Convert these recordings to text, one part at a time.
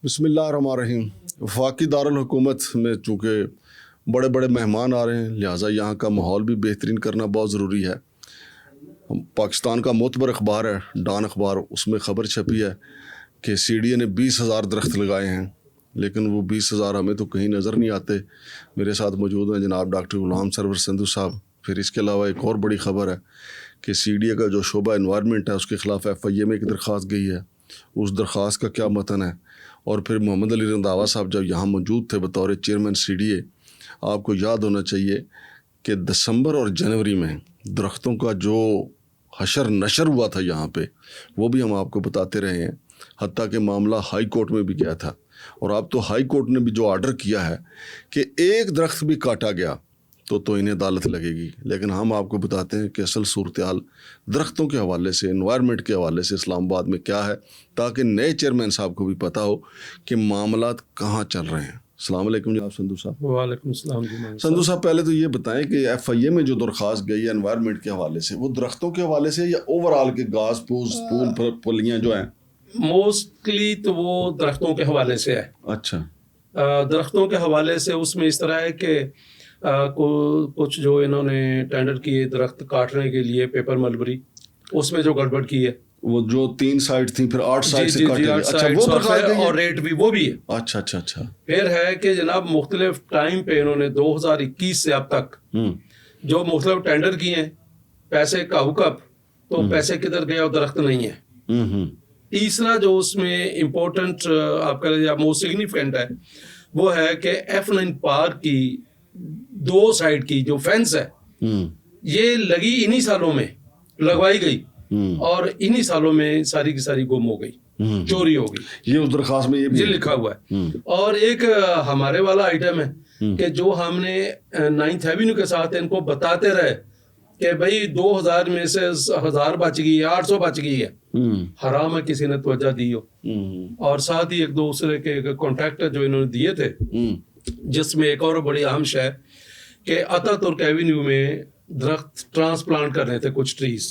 بسم اللہ الرحمن الرحیم. وفاقی دارالحکومت میں چونکہ بڑے بڑے مہمان آ رہے ہیں لہٰذا یہاں کا ماحول بھی بہترین کرنا بہت ضروری ہے. پاکستان کا معتبر اخبار ہے ڈان اخبار, اس میں خبر چھپی ہے کہ سی ڈی اے نے 20,000 درخت لگائے ہیں, لیکن وہ 20,000 ہمیں تو کہیں نظر نہیں آتے. میرے ساتھ موجود ہیں جناب ڈاکٹر غلام سرور سندھو صاحب. پھر اس کے علاوہ ایک اور بڑی خبر ہے کہ سی ڈی اے کا جو شعبہ انوائرمنٹ ہے اس کے خلاف ایف آئی اے میں ایک درخواست گئی ہے. اس درخواست کا کیا متن ہے, اور پھر محمد علی رنداوا صاحب جب یہاں موجود تھے بطور چیئرمین سی ڈی اے, آپ کو یاد ہونا چاہیے کہ دسمبر اور جنوری میں درختوں کا جو حشر نشر ہوا تھا یہاں پہ وہ بھی ہم آپ کو بتاتے رہے ہیں, حتیٰ کہ معاملہ ہائی کورٹ میں بھی گیا تھا. اور اب تو ہائی کورٹ نے بھی جو آرڈر کیا ہے کہ ایک درخت بھی کاٹا گیا تو انہیں عدالت لگے گی. لیکن ہم آپ کو بتاتے ہیں کہ اصل صورتحال درختوں کے حوالے سے, انوائرمنٹ کے حوالے سے اسلام آباد میں کیا ہے, تاکہ نئے چیئرمین صاحب کو بھی پتہ ہو کہ معاملات کہاں چل رہے ہیں. السلام علیکم جناب سندھو صاحب. وعلیکم السلام جی. سندھو صاحب پہلے تو یہ بتائیں کہ ایف آئی اے میں جو درخواست گئی ہے انوائرمنٹ کے حوالے سے, وہ درختوں کے حوالے سے یا اوور آل کے گھاس پھوس پھول پھلیاں جو ہیں؟ موسٹلی تو وہ درختوں کے حوالے سے ہے. اچھا, درختوں کے حوالے سے اس میں اس طرح ہے کہ کچھ جو انہوں نے ٹینڈر کیے درخت کاٹنے کے لیے پیپر ملبری, اس میں جو گڑبڑ کی ہے وہ جو 3 سائٹ تھیں پھر 8 سائٹ سے کاٹے گئے. اچھا, وہ درخواست گئی ہے اور ریٹ بھی وہ بھی ہے. اچھا اچھا اچھا. پھر ہے کہ جناب مختلف ٹائم پہ انہوں نے 2021 سے اب تک جو مختلف ٹینڈر کیے ہیں, پیسے کا حکم تو پیسے کدھر گئے اور درخت نہیں ہے. تیسرا جو اس میں امپورٹنٹ آپ کہہ لیجیے موسٹ سگنیفیکنٹ ہے وہ ہے کہ F9 پارک کی 2 سائڈ کی جو فینس ہے یہ لگی انہی سالوں میں لگوائی گئی اور انہی سالوں میں ساری کی ساری گم ہو گئی, چوری ہو گئی. یہ اس درخواست میں یہ لکھا ہوا ہے. اور ایک ہمارے والا آئٹم ہے کہ جو ہم نے 9th ایوینیو کے ساتھ ان کو بتاتے رہے کہ بھائی 2000 میں سے 1000 بچ گئی ہے, 800 بچ گئی ہے, حرام ہے کسی نے توجہ دی ہو. اور ساتھ ہی ایک دوسرے کے کانٹیکٹ جو انہوں نے دیے تھے, جس میں ایک اور بڑی اہم شے کہ عطا ترک ایوینیو میں درخت ٹرانسپلانٹ کرنے تھے کچھ ٹریز,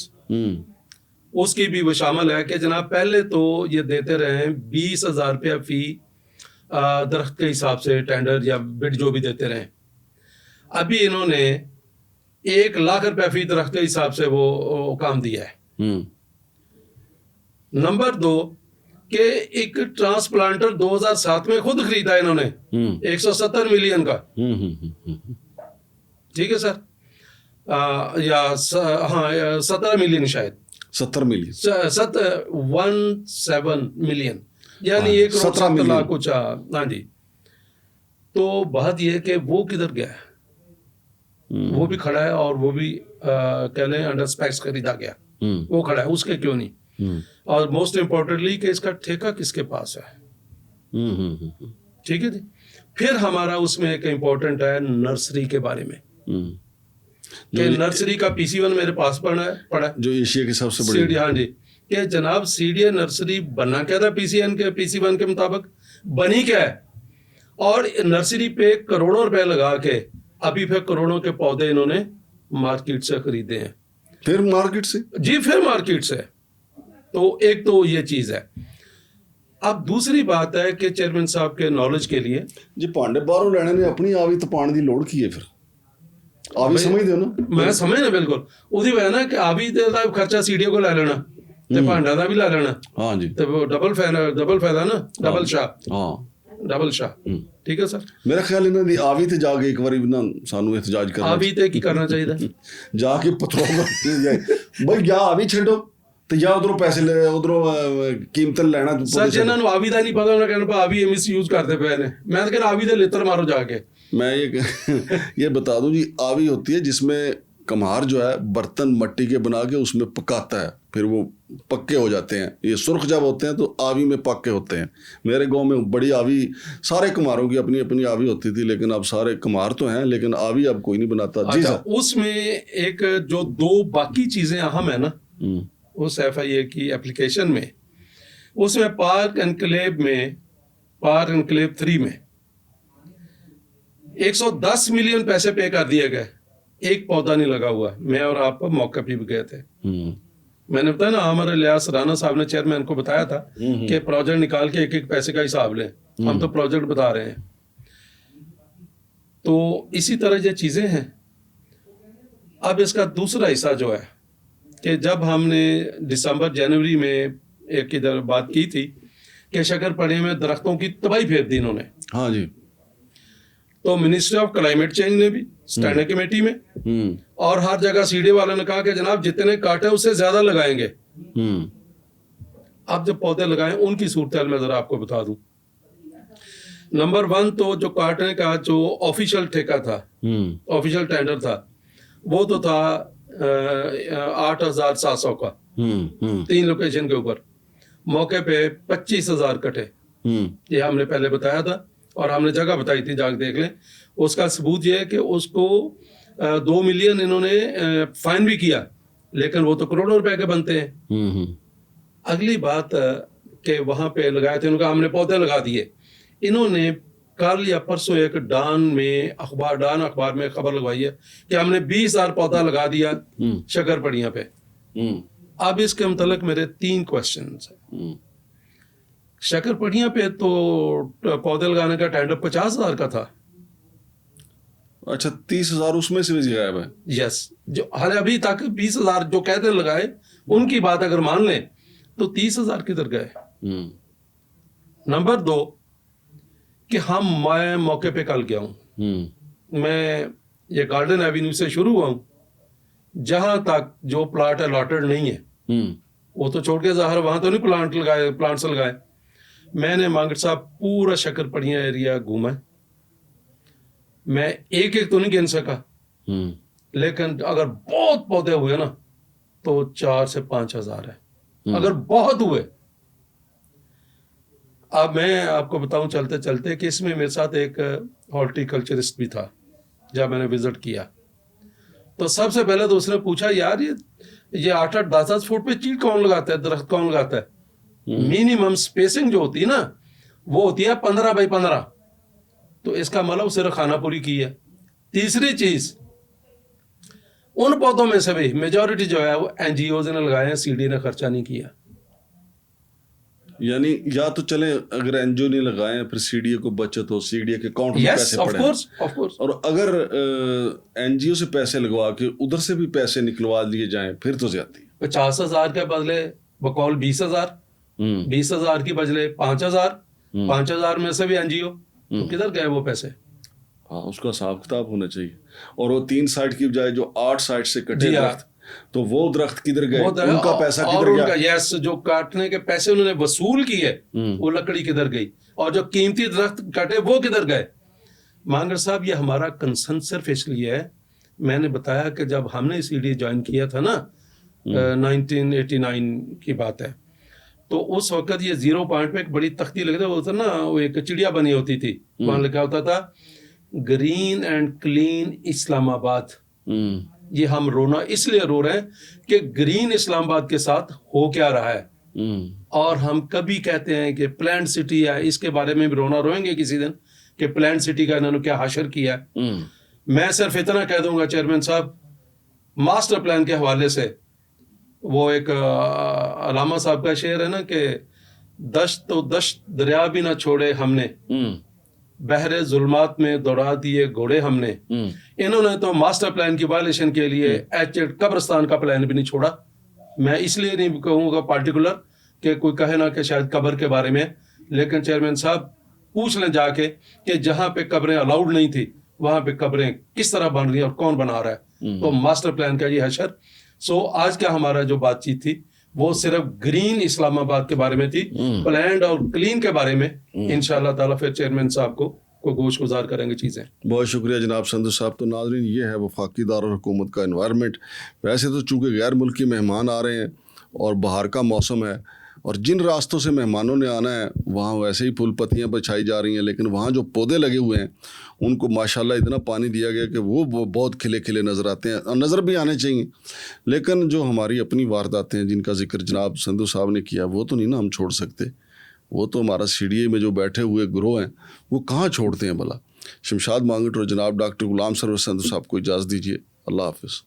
اس کی بھی وہ شامل ہے کہ جناب پہلے تو یہ دیتے رہے ہیں 20,000 روپیہ فی درخت کے حساب سے ٹینڈر یا بڈ جو بھی دیتے رہے. ابھی انہوں نے 1,00,000 روپیہ فی درخت کے حساب سے وہ کام دیا ہے. نمبر 2 کہ ایک ٹرانسپلانٹر 2007 میں خود خریدا انہوں نے 170 ملین کا. ٹھیک ہے سر, یا ہاں 17 ملین شاید 70 ملین 17 ملین یعنی 1.7 لاکھ کچھ. ہاں جی. تو بات یہ ہے کہ وہ کدھر گیا ہے, وہ بھی کھڑا ہے اور وہ بھی کہہ لیں انڈر اسپیکس خریدا گیا, وہ کھڑا ہے, اس کے کیوں نہیں. اور موسٹ امپورٹنٹلی کہ اس کا ٹھیکہ کس کے پاس ہے. ٹھیک ہے جی. پھر ہمارا اس میں ایک امپورٹنٹ ہے نرسری کے بارے میں کہ نرسری کا PC1 میرے پاس پڑا جو ایشیا کی سب سے بڑی. ہاں جی, کہ جناب CDA نرسری بننا کیا تھا PC1 کے مطابق, بنی کیا ہے, اور نرسری پہ کروڑوں روپے لگا کے ابھی پھر کروڑوں کے پودے انہوں نے مارکیٹ سے خریدے ہیں. پھر مارکیٹ سے جی, پھر مارکیٹ سے. تو ایک تو یہ چیز ہے. اب دوسری بات ہے کہ چیئرمین صاحب کے نالج کے لیے جی پانڈے باہروں لینے نے اپنی آوی تپان دی لوڑ کی ہے. پھر آوی سمجھ دے نا, میں سمجھنا بالکل اسی وجہ نا کہ آوی دا خرچہ CDA کو لے لینا تے پانڈا دا بھی لے لینا. ہاں جی, تے وہ ڈبل فائدہ نا, ڈبل شاہ. ہاں, ڈبل شاہ. ٹھیک ہے سر. میرا خیال انہوں نے آوی تے جا کے ایک بار نا سانو احتجاج کرنا, آوی تے کی کرنا چاہیے تھا جا کے پتھروں بھائی یا آوی چھڈو تو یا ادھروں پیسے لے ادھروں قیمتیں لینا. سر جنہوں نے آوی دا نہیں پتا انہوں نے کہنا آوی مس یوز کرتے پے نے. میں تو کہنا آوی دے لتر مارو جا کے. میں یہ بتا دوں جی, آوی ہوتی ہے جس میں کمہار جو ہے برتن مٹی کے بنا کے اس میں پکاتا ہے, پھر وہ پکے ہو جاتے ہیں. یہ سرخ جب ہوتے ہیں تو آوی میں پکے ہوتے ہیں. میرے گاؤں میں بڑی آوی, سارے کمہاروں کی اپنی اپنی آوی ہوتی تھی, لیکن اب سارے کمہار تو ہیں لیکن آوی اب کوئی نہیں بناتا. جی سر. اس میں ایک جو 2 باقی چیزیں اہم ہیں نا اس FIA کی اپلیکیشن میں, اس میں پارک انکلیو 3 میں 110 ملین پیسے پے کر دیے گئے, ایک پودا نہیں لگا ہوا. میں اور آپ موقع پہ بھی گئے تھے, मैंने बताया ना, हमारे लियास राना साहब ने चेयरमैन को बताया था कि प्रोजेक्ट निकाल के एक एक पैसे का हिसाब लें, हम तो प्रोजेक्ट बता रहे हैं। तो इसी तरह ये चीज़ें हैं। अब इसका दूसरा हिस्सा जो है कि जब हमने दिसंबर जनवरी में एक इधर बात की थी कि शक्करपड़ी में दरख्तों की तबाही फेर दी इन्होंने, हाँ जी, तो मिनिस्ट्री ऑफ क्लाइमेट चेंज ने भी स्टैंडिंग कमेटी में और हर जगह सीडी वालों ने कहा कि जनाब जितने काटे उससे ज्यादा लगाएंगे। अब जब पौधे लगाए उनकी सूरत हाल में जरा आपको बता दूं। नंबर 1 तो जो काटने का जो ऑफिशियल ठेका था, ऑफिशियल टेंडर था, वो तो था 8,700 का 3 लोकेशन के ऊपर, मौके पे 25,000 कटे। ये हमने पहले बताया था और हमने जगह बताई थी, जाके देख लें। उसका सबूत ये है कि उसको 2 मिलियन इन्होंने फाइन भी किया, लेकिन वो तो करोड़ों रुपए के बनते हैं। अगली बात कि वहां पे लगाए थे, उनका हमने पौधे लगा दिए। इन्होंने कल या परसों एक डान अखबार में खबर लगवाई है कि हमने 20,000 पौधा लगा दिया शक्करपड़ियां पे। अब इसके मुतल्लिक मेरे 3 क्वेश्चन हैं। शक्करपड़ियां पे तो पौधे लगाने का टेंडर 50,000 का था। अच्छा, 30,000 उसमें से भी गायब है। यस, जो हाल अभी तक 20,000 जो कहते लगाए, उनकी बात अगर मान लें तो 30,000 किधर गए। नंबर 2 कि मैं मौके पे कल गया हूं, मैं ये गार्डन एवेन्यू से शुरू हुआ हूं, जहां तक जो प्लाट अलॉटेड नहीं है वो तो छोड़ के ज़ाहिर वहां तो नहीं प्लांट्स लगाए। मैंने मांगट साहब पूरा शक्करपड़ियां एरिया घूमा, मैं एक एक तो नहीं गिन सका, लेकिन अगर बहुत पौधे हुए ना तो 4 से 5,000 है, अगर बहुत हुए। अब मैं आपको बताऊं चलते चलते कि इसमें मेरे साथ एक हॉर्टिकल्चरिस्ट भी था। जब मैंने विजिट किया तो सबसे पहले तो उसने पूछा, यार ये 8-8, 10-10 फुट पे चीड़ कौन लगाता है, दरख्त कौन लगाता है? मिनिमम स्पेसिंग जो होती है ना वो होती है 15 बाई 15, तो इसका मतलब सिर्फ खानापुरी की है। तीसरी चीज, उन पौधों में से भी मेजॉरिटी जो है वो एनजीओ ने लगाए हैं, सीडी ने खर्चा नहीं किया। यानी या तो चले अगर एनजीओ नहीं लगाए फिर सीडीए को बचत हो, सीडीए के अकाउंट में पैसे पड़े, ऑफ कोर्स। और अगर एनजीओ से पैसे लगवा के उधर से भी पैसे निकलवा लिए जाएं फिर तो ज्यादा। 50,000 के बदले बकौल 20,000, 20,000 की बदले 5,000, 5,000 में से भी एनजीओ, तो किधर गए वो पैसे? हाँ, उसका हिसाब किताब होना चाहिए। और वो 3 साइड की बजाय जो 8 साइड से कटे दरख्त, तो वो दरख्त किधर गए, उनका पैसा किधर गया? यस, जो काटने के पैसे उन्होंने वसूल किए वो लकड़ी किधर गई, और जो कीमती दरख्त काटे वो किधर गए? मांगर साहब, ये हमारा कंसर्न सिर्फ इसलिए है, मैंने बताया कि जब हमने सीडी ज्वाइन किया था ना 1989 की बात है, तो उस वक्त ये 0 पॉइंट पे एक बड़ी तख्ती लगी थी, वो था ना, वो एक चिड़िया बनी होती थी, वहां लिखा होता था ग्रीन एंड क्लीन इस्लामाबाद। ये हम रोना इसलिए रो रहे हैं कि ग्रीन इस्लामाबाद के साथ हो क्या रहा है, और हम कभी कहते हैं कि प्लान सिटी है, इसके बारे में भी रोना रोएंगे किसी दिन कि प्लान सिटी का इन्होंने क्या हाशर किया है। मैं सिर्फ इतना कह दूंगा चेयरमैन साहब, मास्टर प्लान के हवाले से वो एक अलामा साहब का शेर है ना कि दश्त तो दश्त दरिया भी ना छोड़े हमने, बहरे जुल्मात में दौड़ा दिए घोड़े हमने। इन्होंने तो मास्टर प्लान की वायलेशन के लिए एचेड कब्रिस्तान का प्लान भी नहीं छोड़ा। मैं इसलिए नहीं कहूँगा पार्टिकुलर कि कोई कहे ना कि शायद कब्र के बारे में, लेकिन चेयरमैन साहब पूछ लें जाके कि जहाँ पे कब्रें अलाउड नहीं थी वहाँ पे कब्रें किस तरह बन रही हैं और कौन बना रहा है। तो मास्टर प्लान का ये हशर। सो आज का हमारा जो बातचीत थी वो सिर्फ ग्रीन इस्लामाबाद के बारे में थी, प्लान और क्लीन के बारे में इंशाअल्लाह ताला फिर चेयरमैन साहब को गोश गुजार करेंगे चीज़ें। बहुत शुक्रिया जनाब संधू साहब। तो नाज़रीन, ये है वफाकी दारुल हुकूमत का एनवायरनमेंट। वैसे तो चूँकि गैर मुल्की मेहमान आ रहे हैं और बाहर का मौसम है, और जिन रास्तों से मेहमानों ने आना है वहाँ वैसे ही फूल पत्तियाँ बिछाई जा रही हैं, लेकिन वहाँ जो पौधे लगे हुए हैं उनको माशाल्लाह इतना पानी दिया गया कि वो बहुत खिले खिले नज़र आते हैं, और नज़र भी आने चाहिए। लेकिन जो हमारी अपनी वारदातें हैं जिनका जिक्र जनाब संधू साहब ने किया, वो तो नहीं ना हम छोड़ सकते। वो तो हमारा सीडीए में जो बैठे हुए ग्रोह हैं वो कहाँ छोड़ते हैं भला। शमशाद मांगट और जनाब डॉक्टर गुलाम सरवर संधू साहब को इजाज़त दीजिए। अल्लाह हाफ़िज़।